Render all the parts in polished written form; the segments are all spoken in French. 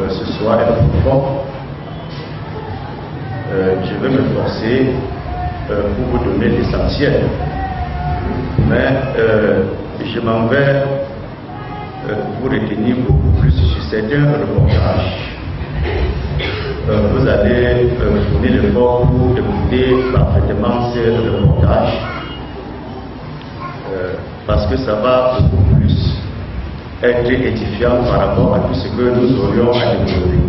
ce soir est profond. Je vais me forcer pour vous donner l'essentiel. Mais je m'en vais vous retenir beaucoup plus sur certains reportages. Vous allez fournir l'effort pour écouter parfaitement ces reportages parce que ça va beaucoup plus être édifiant par rapport à tout ce que nous aurions à développer.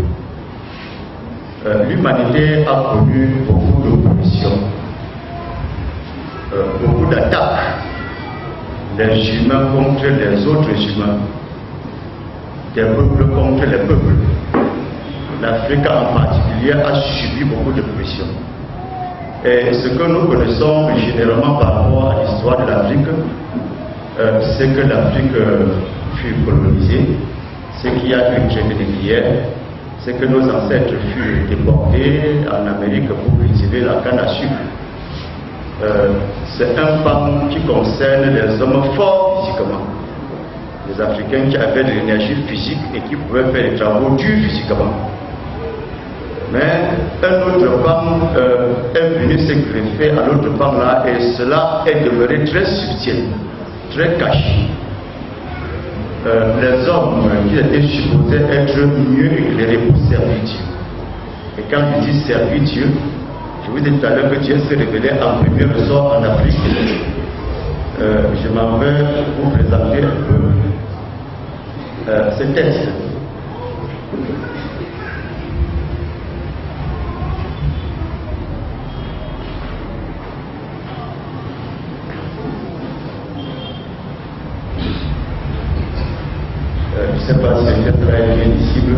L'humanité a connu beaucoup d'oppositions, beaucoup d'attaques des humains contre les autres humains, des peuples contre les peuples. L'Afrique en particulier a subi beaucoup de pression. Et ce que nous connaissons généralement par rapport à l'histoire de l'Afrique, c'est que l'Afrique fut colonisée, c'est qu'il y a eu une traite de guerre, c'est que nos ancêtres furent déportés en Amérique pour cultiver la canne à sucre. C'est un pan qui concerne les hommes forts physiquement, les Africains qui avaient de l'énergie physique et qui pouvaient faire des travaux durs physiquement. Mais un autre pan est venu se greffer à l'autre pan là et cela est demeuré très subtil, très caché. Les hommes qui étaient supposés être mieux éclairés pour servir Dieu. Et quand je dis servir Dieu, je vous ai dit tout à l'heure que Dieu s'est révélé en premier ressort en Afrique. Je m'en vais vous présenter un peu ce texte. Je ne sais pas si c'est très bien lisible.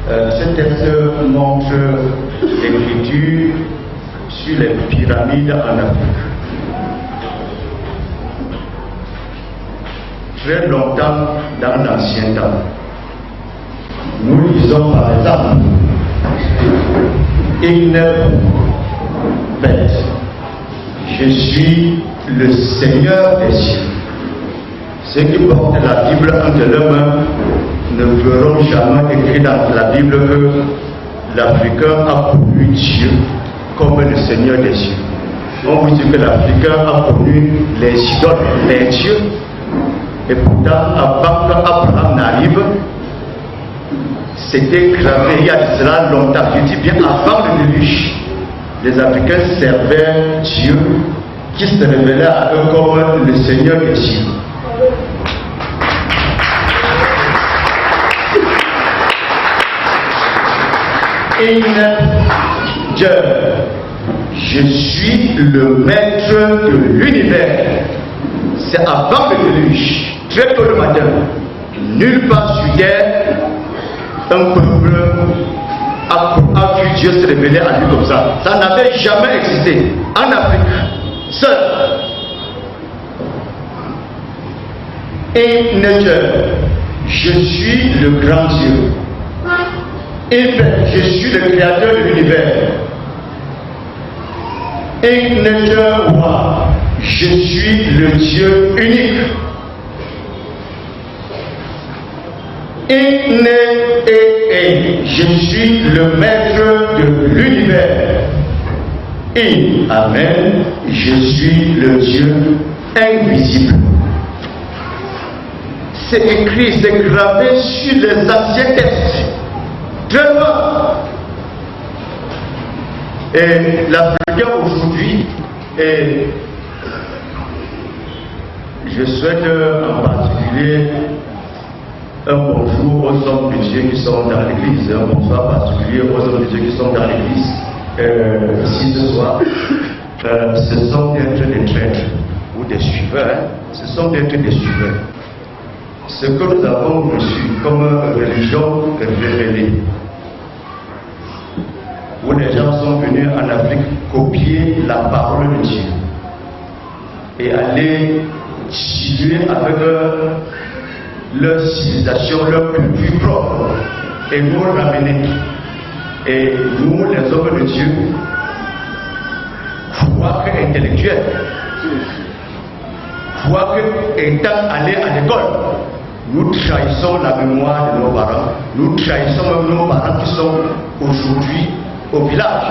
Ce texte montre l'écriture sur les pyramides en Afrique. Très longtemps dans l'ancien temps, nous lisons par exemple une bête. Je suis le Seigneur des cieux. Ceux qui portent la Bible entre leurs mains ne verront jamais écrit dans la Bible que l'Africain a connu Dieu comme le Seigneur des cieux. On vous dit que l'Africain a connu les idoles, les dieux, et pourtant avant qu'Abraham n'arrive, c'était gravé il y a de cela longtemps. Je dis bien avant le déluge, les Africains servaient Dieu qui se révélait à eux comme le Seigneur des cieux. Dieu, je suis le maître de l'univers. C'est avant le déluge, très tôt le matin. Nulle part sur terre, un peuple a vu Dieu se révéler à lui comme ça. Ça n'avait jamais existé en Afrique, seul. Et nature, je suis le grand Dieu. Et je suis le créateur de l'univers. Et nature, moi, je suis le Dieu unique. Et je suis le maître de l'univers. Et amen, je suis le Dieu invisible. C'est écrit, c'est gravé sur les anciens textes. Très loin. Et l'Africain aujourd'hui, et je souhaite en particulier un bonjour aux hommes de Dieu qui sont dans l'église, un bonsoir particulier aux hommes de Dieu qui sont dans l'église ici ce soir. Ce sont d'être des traîtres ou des suiveurs, ce sont d'être des suiveurs. Ce que nous avons reçu comme religion révélée, où les gens sont venus en Afrique copier la parole de Dieu et aller diluer avec leur civilisation, leur culture propre, et nous ramener. Et nous, les hommes de Dieu, quoique intellectuels, quoique étant allés à l'école, nous trahissons la mémoire de nos parents, nous trahissons même nos parents qui sont aujourd'hui au village,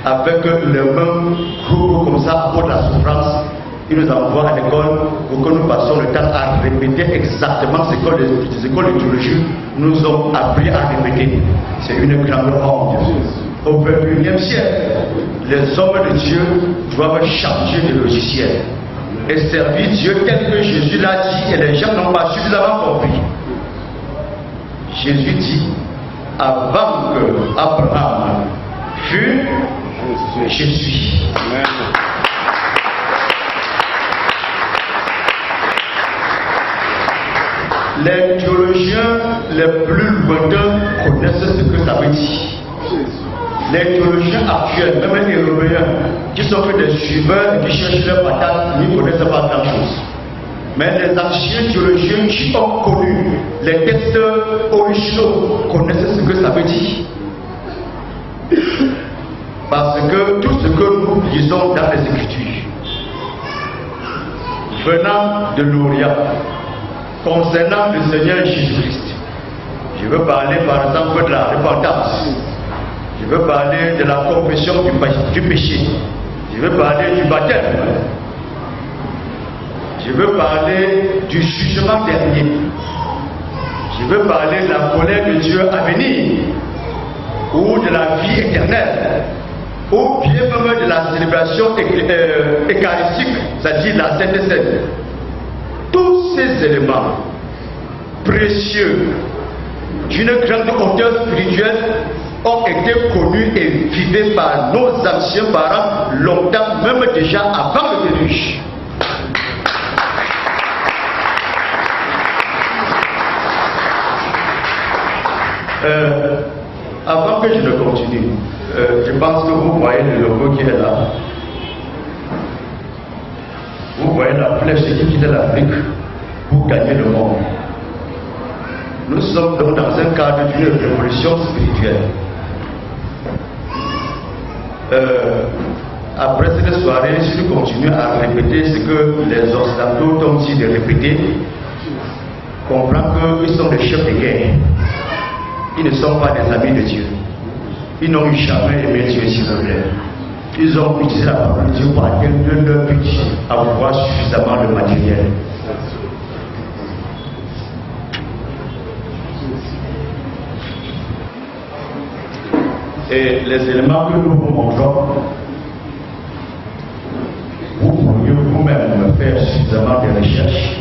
avec le même groupe comme ça, pour la souffrance. Ils nous envoient à l'école pour que nous passions le temps à répéter exactement ce que les écoles de théologie nous ont appris à répéter. C'est une grande honte. Au XXIe siècle, les hommes de Dieu doivent changer de logiciel et servir Dieu tel que Jésus l'a dit, et les gens n'ont pas suffisamment compris. Jésus dit, avant que Abraham fût, je suis. Amen. Les théologiens les plus lointains connaissent ce que ça veut dire. Les théologiens actuels, même les européens, qui sont que des suiveurs et qui cherchent leurs patates, n'y connaissent pas grand chose. Mais les anciens théologiens qui ont connu les textes originaux connaissent ce que ça veut dire. Parce que tout ce que nous lisons dans les Écritures, venant de l'Orient, concernant le Seigneur Jésus-Christ, je veux parler par exemple de la repentance, je veux parler de la confession du péché, je veux parler du baptême, je veux parler du jugement dernier, je veux parler de la colère de Dieu à venir, ou de la vie éternelle, ou bien même de la célébration eucharistique, c'est-à-dire la Sainte Seine. Tous ces éléments précieux d'une grande hauteur spirituelle ont été connus et vivés par nos anciens parents longtemps, même déjà avant le déluge. Avant que je ne continue, je pense que vous voyez le logo qui est là. Vous voyez la flèche qui quitte l'Afrique pour gagner le monde. Nous sommes donc dans un cadre d'une révolution spirituelle. Après cette soirée, si nous continuons à répéter ce que les occidentaux ont dit de répéter, comprends qu'ils sont des chefs de guerre. Ils ne sont pas des amis de Dieu. Ils n'ont jamais aimé Dieu, s'il vous plaît. Ils ont utilisé la parole de Dieu pour atteindre leur but, avoir suffisamment de matériel. Et les éléments que nous vous montrons, vous pourriez vous-même faire suffisamment de recherches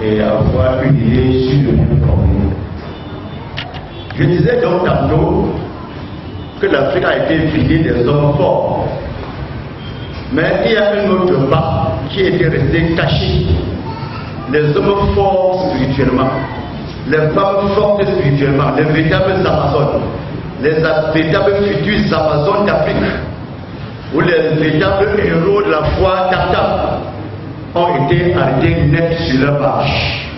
et avoir une idée sur le bien problème. Je disais donc tantôt que l'Afrique a été vidée des hommes forts. Mais il y a un autre bas qui était resté caché. Les hommes forts spirituellement, les femmes fortes spirituellement, les véritables Amazones, les véritables futurs Amazones d'Afrique, ou les véritables héros de la foi d'Arthur ont été arrêtés net sur leur marche.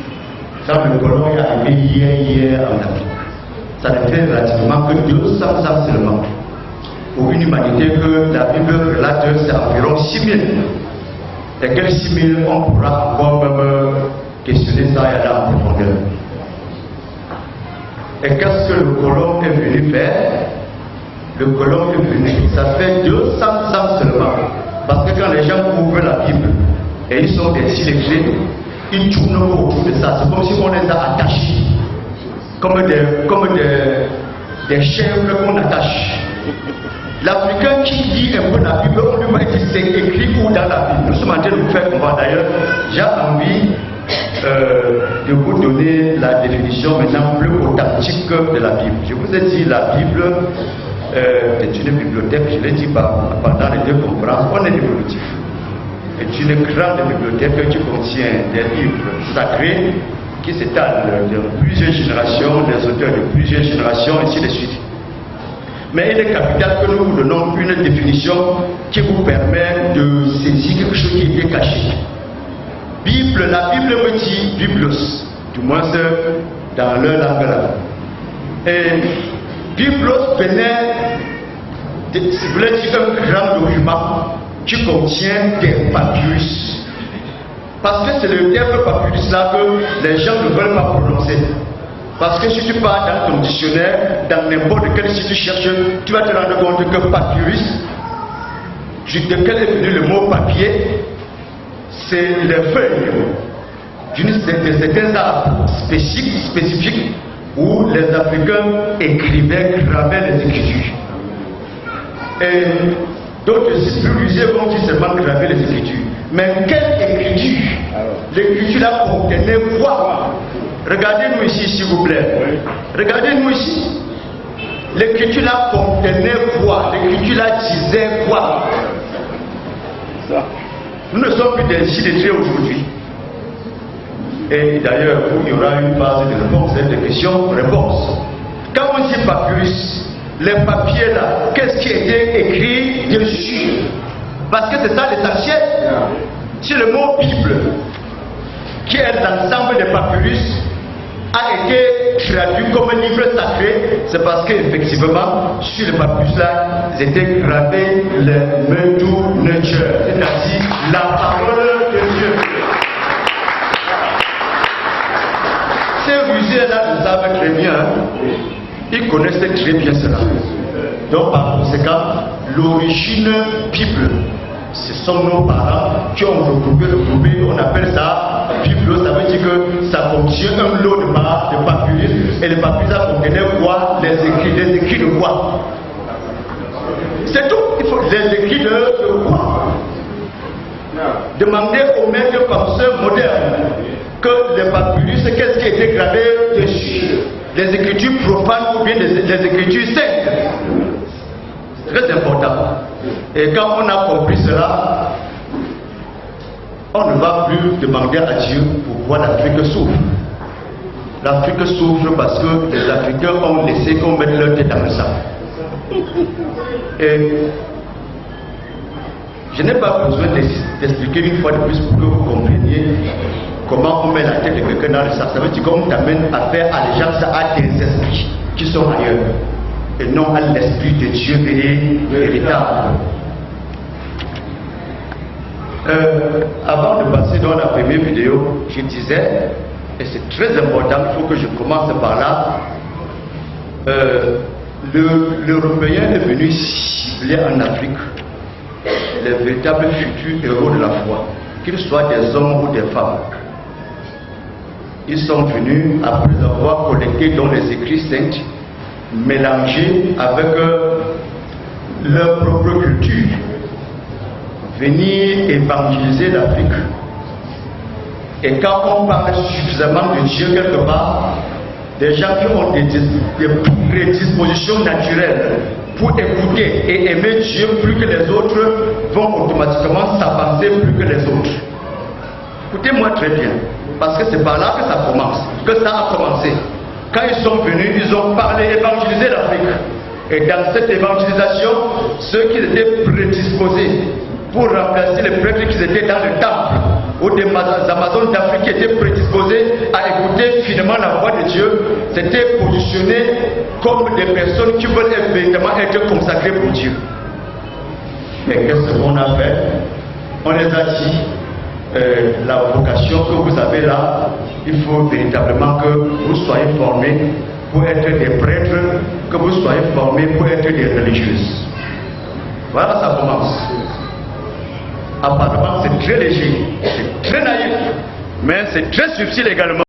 Ça, le colon est arrivé hier en Afrique. Ça ne fait relativement que 200 ans seulement. Pour une humanité que la Bible relate, c'est environ 6 000. Et quels 6 000, on pourra encore même questionner ça et aller en profondeur. Et qu'est-ce que le colon est venu faire? Le colon est venu, ça fait 200 ans seulement. Parce que quand les gens ouvrent la Bible et ils sont des illettrés, ils tournent autour de ça. C'est comme si on les a attachés. Comme des chèvres qu'on attache. L'Africain qui lit un peu la Bible, on lui va dire c'est écrit où dans la Bible. Nous sommes en train de vous faire comprendre. D'ailleurs, j'ai envie de vous donner la définition maintenant plus authentique de la Bible. Je vous ai dit, la Bible est une bibliothèque, je l'ai dit pendant les 2 conférences, on est évolutif. C'est une grande bibliothèque qui contient des livres sacrés qui s'étalent de plusieurs générations, des auteurs de plusieurs générations, ainsi de suite. Mais il est capital que nous vous donnons une définition qui vous permet de saisir quelque chose qui était caché. Bible, la Bible me dit Biblos, du moins dans leur langue là. Et Biblos venait, si vous voulez dire, un grand document qui contient des papyrus. Parce que c'est le terme papyrus là que les gens ne veulent pas prononcer. Parce que si tu pars dans ton dictionnaire, dans n'importe quel site tu cherches, tu vas te rendre compte que papyrus, de quel est venu le mot papier, c'est les feuilles de certains arbres spécifiques où les Africains écrivaient, gravaient les écritures. Et d'autres sites plus rusés vont dire seulement graver les écritures. Mais quelle écriture? L'écriture là contenait quoi? Regardez-nous ici, s'il vous plaît. Oui. Regardez-nous ici. L'écriture là contenait quoi? L'écriture là disait quoi? Ça. Nous ne sommes plus des illettrés aujourd'hui. Et d'ailleurs, il y aura une phase de réponse, de questions-réponses. Quand on dit papyrus, les papiers là, qu'est-ce qui était écrit dessus? Parce que c'est ça l'essentiel. Si le mot Bible, qui est l'ensemble des papyrus, a été traduit comme un livre sacré, c'est parce qu'effectivement, sur le papyrus là, ils étaient gravés le Medu Nature, c'est-à-dire la parole de Dieu. Ces rusés-là, nous savent très bien, ils connaissaient très bien cela. Donc, par conséquent, l'origine Bible, ce sont nos parents qui ont regroupé, on appelle ça Bible, ça veut dire que ça contient un lot de papyrus, et les papyrus ça contenait quoi? Les écrits de quoi? C'est tout, il faut les écrits de quoi? Demandez aux maîtres penseurs modernes que les papyrus, qu'est-ce qui était gravé dessus? Les écritures profanes ou bien les écritures saintes? Très important. Et quand on a compris cela, on ne va plus demander à Dieu pourquoi l'Afrique souffre. L'Afrique souffre parce que les Africains ont laissé qu'on mette leur tête dans le sang. Et je n'ai pas besoin d'expliquer une fois de plus pour que vous compreniez comment on met la tête de quelqu'un dans le sang. Ça veut dire qu'on t'amène à faire allégeance à des esprits qui sont ailleurs et non à l'esprit de Dieu véritable. Avant de passer dans la première vidéo, je disais, et c'est très important, il faut que je commence par là, l'Européen est venu cibler en Afrique les véritables futurs héros de la foi, qu'ils soient des hommes ou des femmes. Ils sont venus, après avoir collecté dans les écrits saints, mélangés avec leur propre culture, venir évangéliser l'Afrique. Et quand on parle suffisamment de Dieu quelque part, des gens qui ont des prédispositions naturelles pour écouter et aimer Dieu plus que les autres vont automatiquement s'avancer plus que les autres. Écoutez-moi très bien, parce que c'est par là que ça commence, que ça a commencé. Quand ils sont venus, ils ont parlé, évangéliser l'Afrique. Et dans cette évangélisation, ceux qui étaient prédisposés pour remplacer les prêtres qui étaient dans le temple, ou des Amazones d'Afrique qui étaient prédisposés à écouter finalement la voix de Dieu, s'étaient positionnés comme des personnes qui veulent véritablement être consacrées pour Dieu. Et qu'est-ce qu'on a fait? On les a dit, la vocation que vous avez là, il faut véritablement que vous soyez formés pour être des prêtres, que vous soyez formés pour être des religieuses. Voilà, ça commence. Apparemment, c'est très léger, c'est très naïf, mais c'est très subtil également.